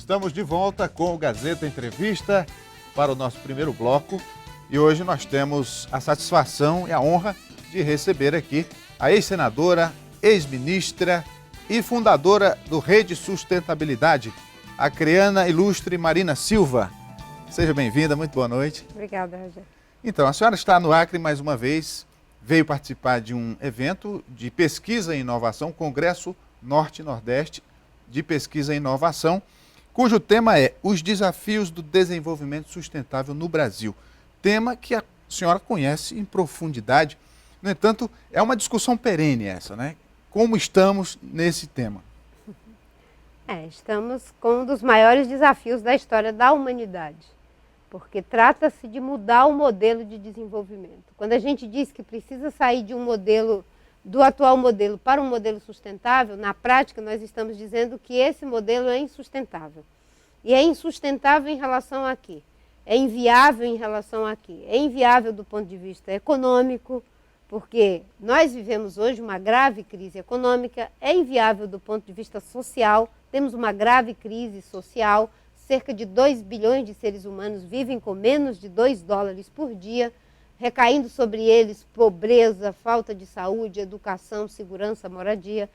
Estamos de volta com o Gazeta Entrevista para o nosso primeiro bloco e hoje nós temos a satisfação e a honra de receber aqui a ex-senadora, ex-ministra e fundadora do Rede Sustentabilidade, a acreana ilustre Marina Silva. Seja bem-vinda, muito boa noite. Obrigada, Rogério. Então, a senhora está no Acre mais uma vez, veio participar de um evento de pesquisa e inovação, Congresso Norte e Nordeste de Pesquisa e Inovação, cujo tema é os desafios do desenvolvimento sustentável no Brasil. Tema que a senhora conhece em profundidade. No entanto, é uma discussão perene essa, né? Como estamos nesse tema? Estamos com um dos maiores desafios da história da humanidade, porque trata-se de mudar o modelo de desenvolvimento. Quando a gente diz que precisa sair de um modelo, do atual modelo para um modelo sustentável, na prática nós estamos dizendo que esse modelo é insustentável. E é insustentável em relação a quê? É inviável em relação a quê? É inviável do ponto de vista econômico, porque nós vivemos hoje uma grave crise econômica, é inviável do ponto de vista social, temos uma grave crise social, cerca de 2 bilhões de seres humanos vivem com menos de $2 por dia, recaindo sobre eles pobreza, falta de saúde, educação, segurança, moradia.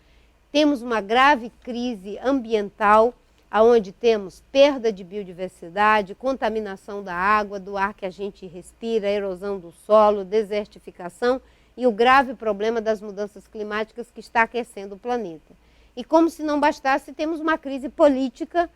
Temos uma grave crise ambiental, onde temos perda de biodiversidade, contaminação da água, do ar que a gente respira, erosão do solo, desertificação e o grave problema das mudanças climáticas que está aquecendo o planeta. E como se não bastasse, temos uma crise política.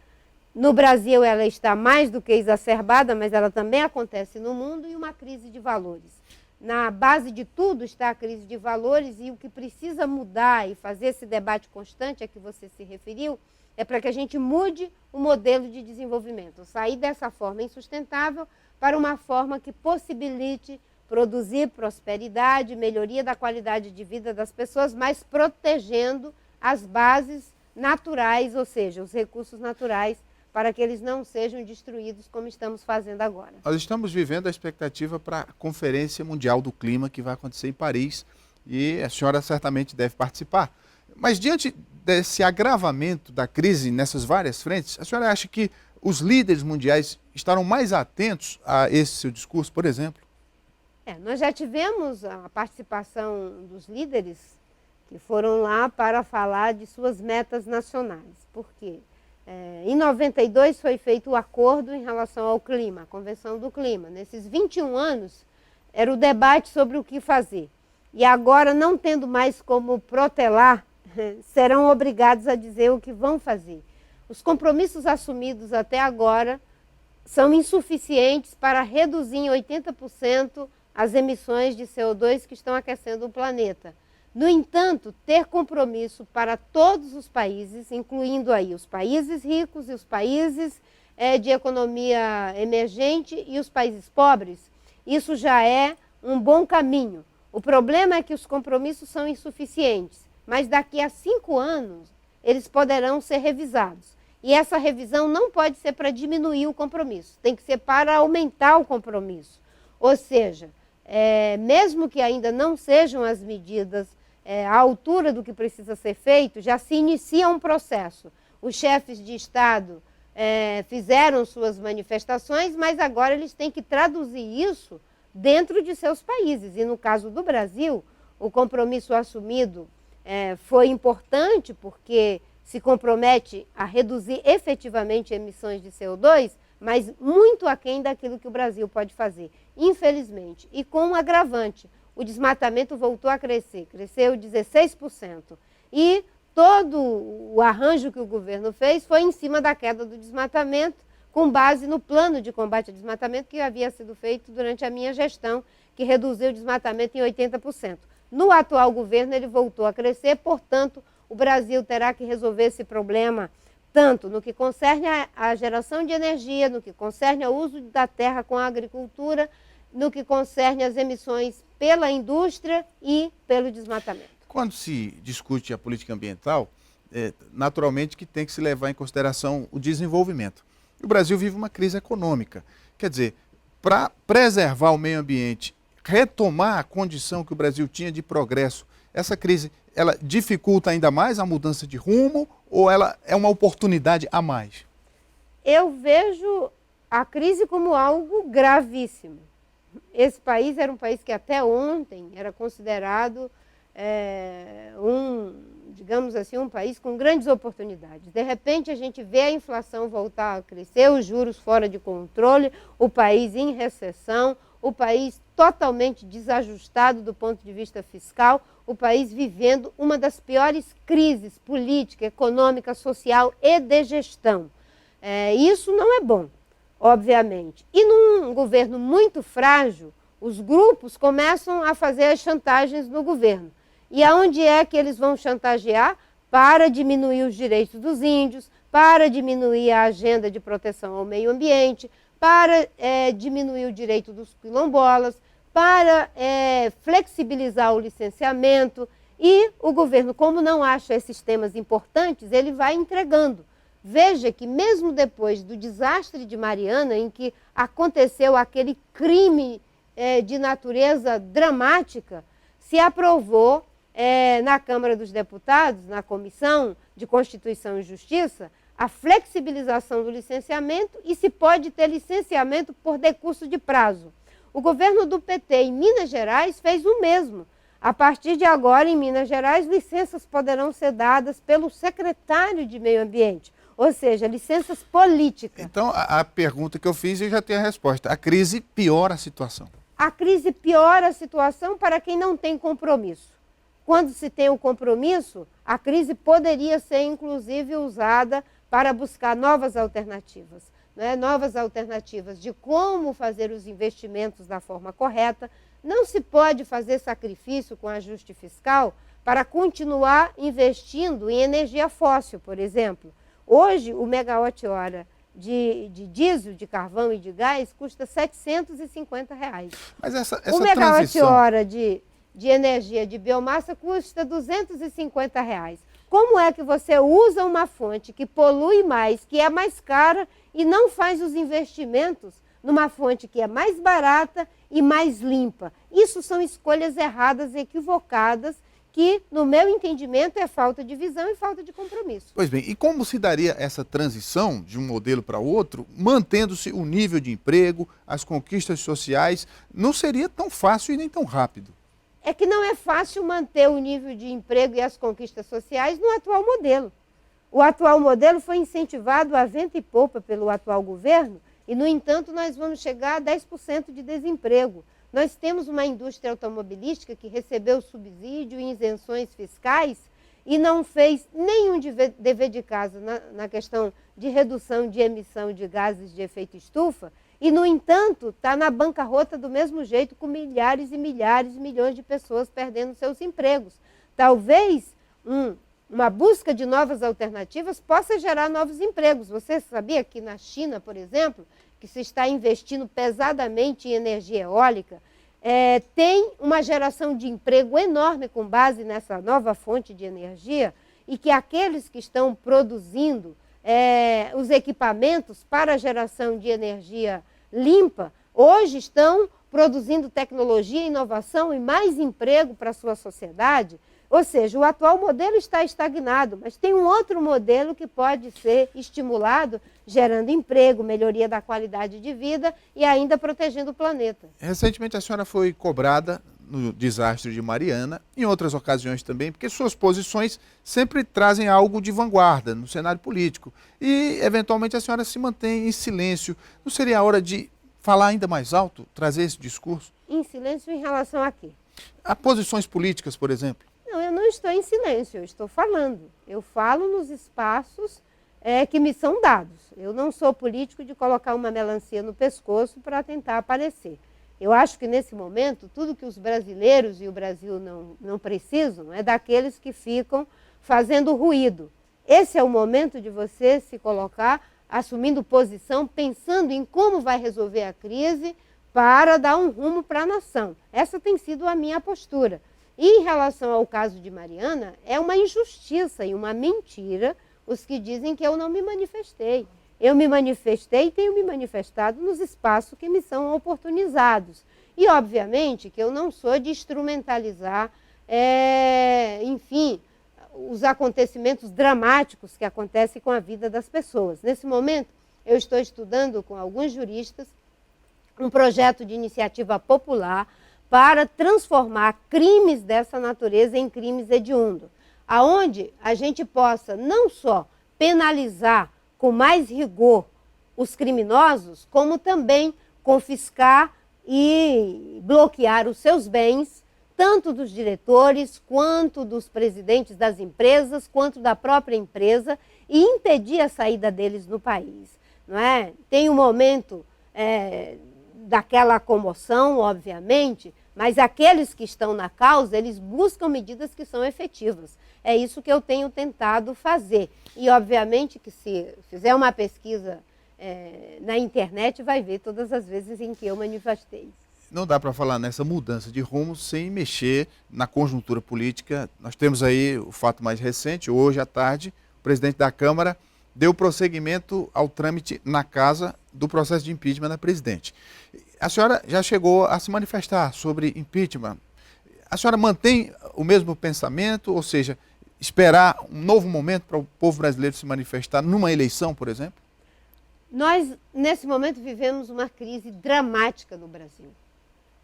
No Brasil ela está mais do que exacerbada, mas ela também acontece no mundo, e uma crise de valores. Na base de tudo está a crise de valores, e o que precisa mudar e fazer esse debate constante a que você se referiu é para que a gente mude o modelo de desenvolvimento, sair dessa forma insustentável para uma forma que possibilite produzir prosperidade, melhoria da qualidade de vida das pessoas, mas protegendo as bases naturais, ou seja, os recursos naturais, para que eles não sejam destruídos como estamos fazendo agora. Nós estamos vivendo a expectativa para a Conferência Mundial do Clima, que vai acontecer em Paris, e a senhora certamente deve participar. Mas diante desse agravamento da crise nessas várias frentes, a senhora acha que os líderes mundiais estarão mais atentos a esse seu discurso, por exemplo? Nós já tivemos a participação dos líderes que foram lá para falar de suas metas nacionais. Por quê? Em 92 foi feito o acordo em relação ao clima, a Convenção do Clima. Nesses 21 anos era o debate sobre o que fazer. E agora, não tendo mais como protelar, serão obrigados a dizer o que vão fazer. Os compromissos assumidos até agora são insuficientes para reduzir em 80% as emissões de CO2 que estão aquecendo o planeta. No entanto, ter compromisso para todos os países, incluindo aí os países ricos e os países de economia emergente e os países pobres, isso já é um bom caminho. O problema é que os compromissos são insuficientes, mas daqui a 5 anos eles poderão ser revisados. E essa revisão não pode ser para diminuir o compromisso, tem que ser para aumentar o compromisso. Ou seja, mesmo que ainda não sejam as medidas à altura do que precisa ser feito, já se inicia um processo. Os chefes de Estado fizeram suas manifestações, mas agora eles têm que traduzir isso dentro de seus países. E no caso do Brasil, o compromisso assumido foi importante porque se compromete a reduzir efetivamente emissões de CO2, mas muito aquém daquilo que o Brasil pode fazer, infelizmente. E com um agravante, o desmatamento voltou a crescer, cresceu 16%. E todo o arranjo que o governo fez foi em cima da queda do desmatamento, com base no plano de combate ao desmatamento que havia sido feito durante a minha gestão, que reduziu o desmatamento em 80%. No atual governo ele voltou a crescer, portanto, o Brasil terá que resolver esse problema tanto no que concerne à geração de energia, no que concerne ao uso da terra com a agricultura, no que concerne às emissões pela indústria e pelo desmatamento. Quando se discute a política ambiental, naturalmente que tem que se levar em consideração o desenvolvimento. O Brasil vive uma crise econômica. Quer dizer, para preservar o meio ambiente, retomar a condição que o Brasil tinha de progresso, essa crise, ela dificulta ainda mais a mudança de rumo ou ela é uma oportunidade a mais? Eu vejo a crise como algo gravíssimo. Esse país era um país que até ontem era considerado digamos assim, um país com grandes oportunidades. De repente a gente vê a inflação voltar a crescer, os juros fora de controle, o país em recessão, o país totalmente desajustado do ponto de vista fiscal, o país vivendo uma das piores crises política, econômica, social e de gestão. Isso não é bom, obviamente. E num governo muito frágil, os grupos começam a fazer as chantagens no governo. E aonde é que eles vão chantagear? Para diminuir os direitos dos índios, para diminuir a agenda de proteção ao meio ambiente, para diminuir o direito dos quilombolas, para flexibilizar o licenciamento. E o governo, como não acha esses temas importantes, ele vai entregando. Veja que mesmo depois do desastre de Mariana, em que aconteceu aquele crime de natureza dramática, se aprovou na Câmara dos Deputados, na Comissão de Constituição e Justiça, a flexibilização do licenciamento e se pode ter licenciamento por decurso de prazo. O governo do PT em Minas Gerais fez o mesmo. A partir de agora, em Minas Gerais, licenças poderão ser dadas pelo secretário de Meio Ambiente, ou seja, licenças políticas. Então, a pergunta que eu fiz, eu já tenho a resposta. A crise piora a situação. A crise piora a situação para quem não tem compromisso. Quando se tem o compromisso, a crise poderia ser, inclusive, usada para buscar novas alternativas. Novas alternativas de como fazer os investimentos da forma correta. Não se pode fazer sacrifício com ajuste fiscal para continuar investindo em energia fóssil, por exemplo. Hoje, o megawatt-hora de diesel, de carvão e de gás custa R$ 750. Mas essa o megawatt-hora de energia de biomassa custa R$ 250. Como é que você usa uma fonte que polui mais, que é mais cara e não faz os investimentos numa fonte que é mais barata e mais limpa? Isso são escolhas erradas, equivocadas, que, no meu entendimento, é falta de visão e falta de compromisso. Pois bem, e como se daria essa transição de um modelo para outro, mantendo-se o nível de emprego, as conquistas sociais? Não seria tão fácil e nem tão rápido. É que não é fácil manter o nível de emprego e as conquistas sociais no atual modelo. O atual modelo foi incentivado a vento e popa pelo atual governo e, no entanto, nós vamos chegar a 10% de desemprego. Nós temos uma indústria automobilística que recebeu subsídio e isenções fiscais e não fez nenhum dever de casa na questão de redução de emissão de gases de efeito estufa e, no entanto, está na bancarrota do mesmo jeito, com milhares e milhares, milhões de pessoas perdendo seus empregos. Talvez uma busca de novas alternativas possa gerar novos empregos. Você sabia que na China, por exemplo, que se está investindo pesadamente em energia eólica, tem uma geração de emprego enorme com base nessa nova fonte de energia e que aqueles que estão produzindo os equipamentos para a geração de energia limpa, hoje estão produzindo tecnologia, inovação e mais emprego para a sua sociedade. Ou seja, o atual modelo está estagnado, mas tem um outro modelo que pode ser estimulado, gerando emprego, melhoria da qualidade de vida e ainda protegendo o planeta. Recentemente a senhora foi cobrada no desastre de Mariana, em outras ocasiões também, porque suas posições sempre trazem algo de vanguarda no cenário político. E, eventualmente, a senhora se mantém em silêncio. Não seria a hora de falar ainda mais alto, trazer esse discurso? Em silêncio em relação a quê? A posições políticas, por exemplo. Não, eu não estou em silêncio, eu estou falando. Eu falo nos espaços que me são dados. Eu não sou político de colocar uma melancia no pescoço para tentar aparecer. Eu acho que nesse momento, tudo que os brasileiros e o Brasil não precisam é daqueles que ficam fazendo ruído. Esse é o momento de você se colocar assumindo posição, pensando em como vai resolver a crise para dar um rumo para a nação. Essa tem sido a minha postura. E em relação ao caso de Mariana, é uma injustiça e uma mentira os que dizem que eu não me manifestei. Eu me manifestei e tenho me manifestado nos espaços que me são oportunizados. E, obviamente, que eu não sou de instrumentalizar, enfim, os acontecimentos dramáticos que acontecem com a vida das pessoas. Nesse momento, eu estou estudando com alguns juristas um projeto de iniciativa popular para transformar crimes dessa natureza em crimes hediondos, aonde a gente possa não só penalizar com mais rigor os criminosos, como também confiscar e bloquear os seus bens, tanto dos diretores, quanto dos presidentes das empresas, quanto da própria empresa, e impedir a saída deles no país. Não é? Tem um momento daquela comoção, obviamente, mas aqueles que estão na causa, eles buscam medidas que são efetivas. É isso que eu tenho tentado fazer. E, obviamente, que se fizer uma pesquisa na internet, vai ver todas as vezes em que eu manifestei. Não dá para falar nessa mudança de rumo sem mexer na conjuntura política. Nós temos aí o fato mais recente, hoje à tarde, o presidente da Câmara deu prosseguimento ao trâmite na casa do processo de impeachment da presidente. A senhora já chegou a se manifestar sobre impeachment. A senhora mantém o mesmo pensamento, ou seja, esperar um novo momento para o povo brasileiro se manifestar numa eleição, por exemplo? Nós, nesse momento, vivemos uma crise dramática no Brasil.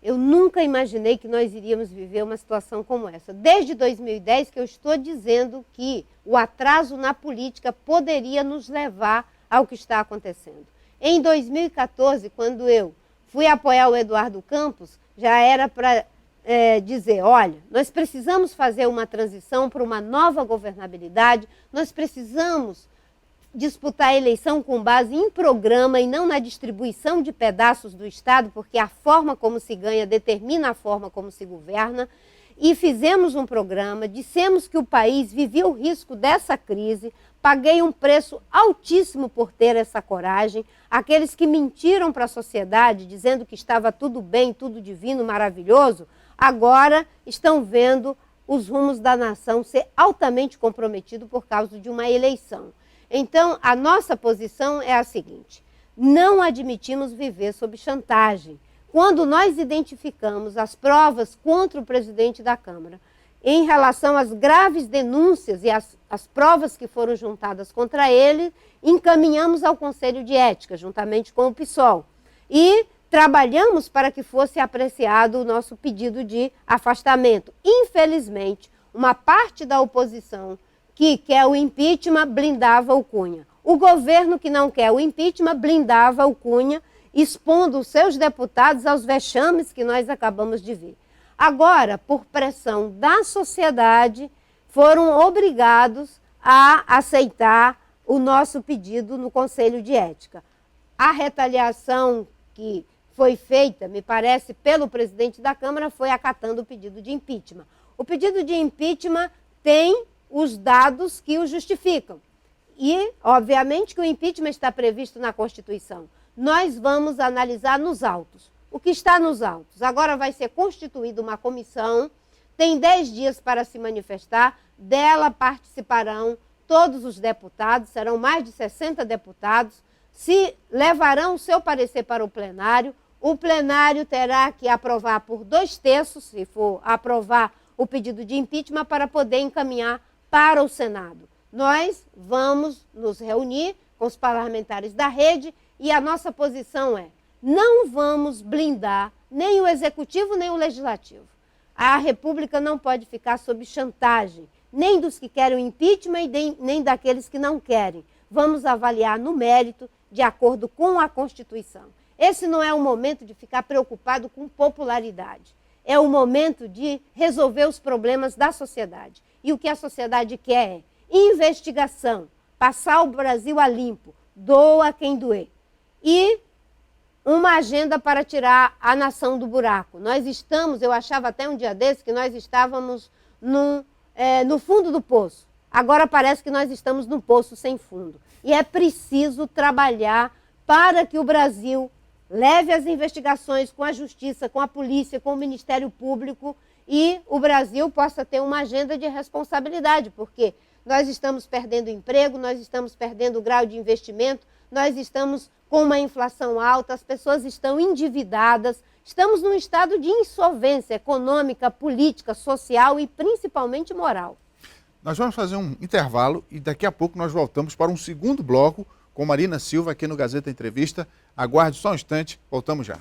Eu nunca imaginei que nós iríamos viver uma situação como essa. Desde 2010 que eu estou dizendo que o atraso na política poderia nos levar ao que está acontecendo. Em 2014, quando eu fui apoiar o Eduardo Campos, já era para dizer, olha, nós precisamos fazer uma transição para uma nova governabilidade, nós precisamos disputar a eleição com base em programa e não na distribuição de pedaços do Estado, porque a forma como se ganha determina a forma como se governa. E fizemos um programa, dissemos que o país vivia o risco dessa crise, paguei um preço altíssimo por ter essa coragem. Aqueles que mentiram para a sociedade, dizendo que estava tudo bem, tudo divino, maravilhoso, agora estão vendo os rumos da nação ser altamente comprometidos por causa de uma eleição. Então, a nossa posição é a seguinte: não admitimos viver sob chantagem. Quando nós identificamos as provas contra o presidente da Câmara, em relação às graves denúncias e as provas que foram juntadas contra ele, encaminhamos ao Conselho de Ética, juntamente com o PSOL. E trabalhamos para que fosse apreciado o nosso pedido de afastamento. Infelizmente, uma parte da oposição que quer o impeachment blindava o Cunha. O governo que não quer o impeachment blindava o Cunha, expondo os seus deputados aos vexames que nós acabamos de ver. Agora, por pressão da sociedade, foram obrigados a aceitar o nosso pedido no Conselho de Ética. A retaliação que foi feita, me parece, pelo presidente da Câmara, foi acatando o pedido de impeachment. O pedido de impeachment tem os dados que o justificam. E, obviamente, que o impeachment está previsto na Constituição. Nós vamos analisar nos autos. O que está nos autos? Agora vai ser constituída uma comissão, tem 10 dias para se manifestar, dela participarão todos os deputados, serão mais de 60 deputados, se levarão o seu parecer para o plenário terá que aprovar por 2/3, se for aprovar o pedido de impeachment, para poder encaminhar para o Senado. Nós vamos nos reunir com os parlamentares da rede e a nossa posição é: não vamos blindar nem o Executivo nem o Legislativo. A República não pode ficar sob chantagem, nem dos que querem o impeachment e nem daqueles que não querem. Vamos avaliar no mérito, de acordo com a Constituição. Esse não é o momento de ficar preocupado com popularidade. É o momento de resolver os problemas da sociedade. E o que a sociedade quer é investigação, passar o Brasil a limpo, doa quem doer. E uma agenda para tirar a nação do buraco. Nós estamos, eu achava até um dia desse que nós estávamos no fundo do poço. Agora parece que nós estamos num poço sem fundo. E é preciso trabalhar para que o Brasil leve as investigações com a Justiça, com a Polícia, com o Ministério Público e o Brasil possa ter uma agenda de responsabilidade, porque nós estamos perdendo emprego, nós estamos perdendo o grau de investimento, nós estamos com uma inflação alta, as pessoas estão endividadas, estamos num estado de insolvência econômica, política, social e principalmente moral. Nós vamos fazer um intervalo e daqui a pouco nós voltamos para um segundo bloco com Marina Silva aqui no Gazeta Entrevista. Aguarde só um instante, voltamos já.